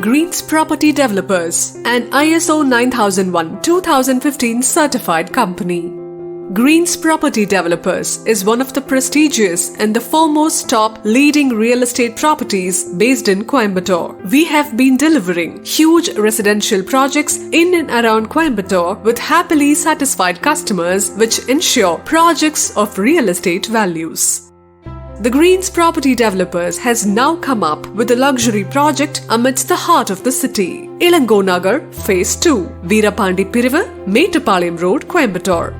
Greens Property Developers, an ISO 9001-2015 certified company. Greens Property Developers is one of the prestigious and the foremost top leading real estate properties based in Coimbatore. We have been delivering huge residential projects in and around Coimbatore with happily satisfied customers, which ensure projects of real estate values. The Greens Property Developers has now come up with a luxury project amidst the heart of the city. Ilango Nagar Phase 2, Veerapandi Pirivu, Mettupalayam Road, Coimbatore.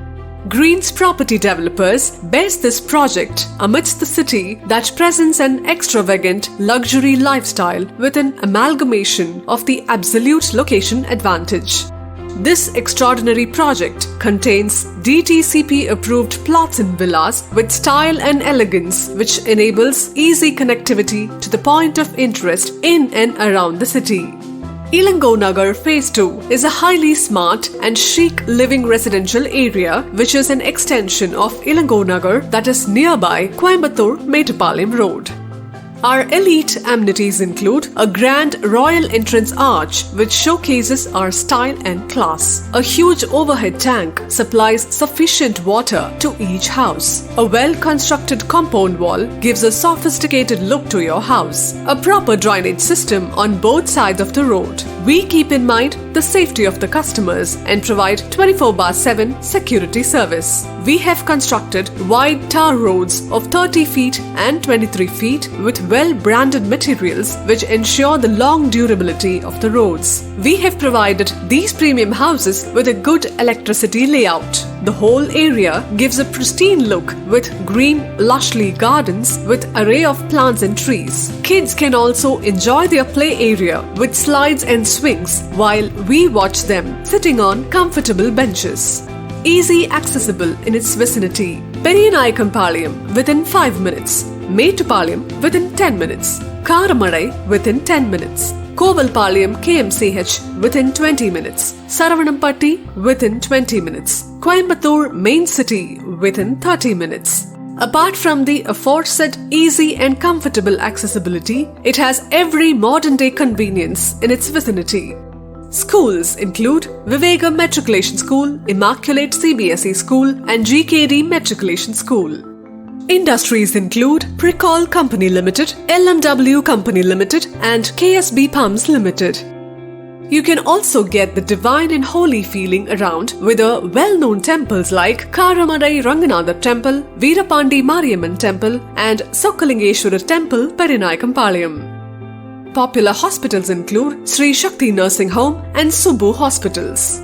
Greens Property Developers bears this project amidst the city that presents an extravagant luxury lifestyle with an amalgamation of the absolute location advantage. This extraordinary project contains DTCP approved plots and villas with style and elegance, which enables easy connectivity to the point of interest in and around the city. Ilango Nagar Phase 2 is a highly smart and chic living residential area which is an extension of Ilango Nagar that is nearby Coimbatore Mettupalayam Road. Our elite amenities include a grand royal entrance arch which showcases our style and class. A huge overhead tank supplies sufficient water to each house. A well-constructed compound wall gives a sophisticated look to your house. A proper drainage system on both sides of the road. We keep in mind the safety of the customers and provide 24/7 security service. We have constructed wide tar roads of 30 feet and 23 feet with well-branded materials which ensure the long durability of the roads. We have provided these premium houses with a good electricity layout. The whole area gives a pristine look with green, lushly gardens with array of plants and trees. Kids can also enjoy their play area with slides and swings while we watch them sitting on comfortable benches. Easy accessible in its vicinity. Periyanaikampalayam within 5 minutes. Mettupalayam within 10 minutes. Karamadai within 10 minutes. Kovalpalayam KMCH within 20 minutes. Saravanampatti within 20 minutes. Coimbatore main city within 30 minutes. Apart from the aforesaid easy and comfortable accessibility, it has every modern-day convenience in its vicinity. Schools include Viveka Matriculation School, Immaculate CBSE School and GKD Matriculation School. Industries include Pricol Company Limited, LMW Company Limited and KSB Pumps Limited. You can also get the divine and holy feeling around with the well-known temples like Karamadai Ranganatha Temple, Veerapandi Mariamman Temple and Sokkalingeshwara Temple, Periyanaikampalayam. Popular hospitals include Sri Shakti Nursing Home and Subbu Hospitals.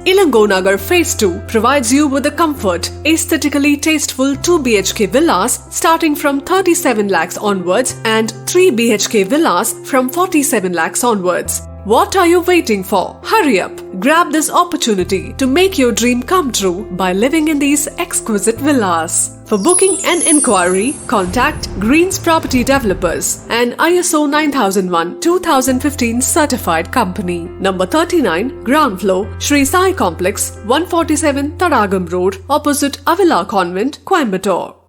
Ilango Nagar Phase 2 provides you with a comfort, aesthetically tasteful 2 BHK villas starting from 37 lakhs onwards and 3 BHK villas from 47 lakhs onwards. What are you waiting for? Hurry up! Grab this opportunity to make your dream come true by living in these exquisite villas. For booking and inquiry, contact Greens Property Developers, an ISO 9001-2015 certified company. Number 39, ground floor, Sri Sai Complex, 147 Tadagam Road, opposite Avila Convent, Coimbatore.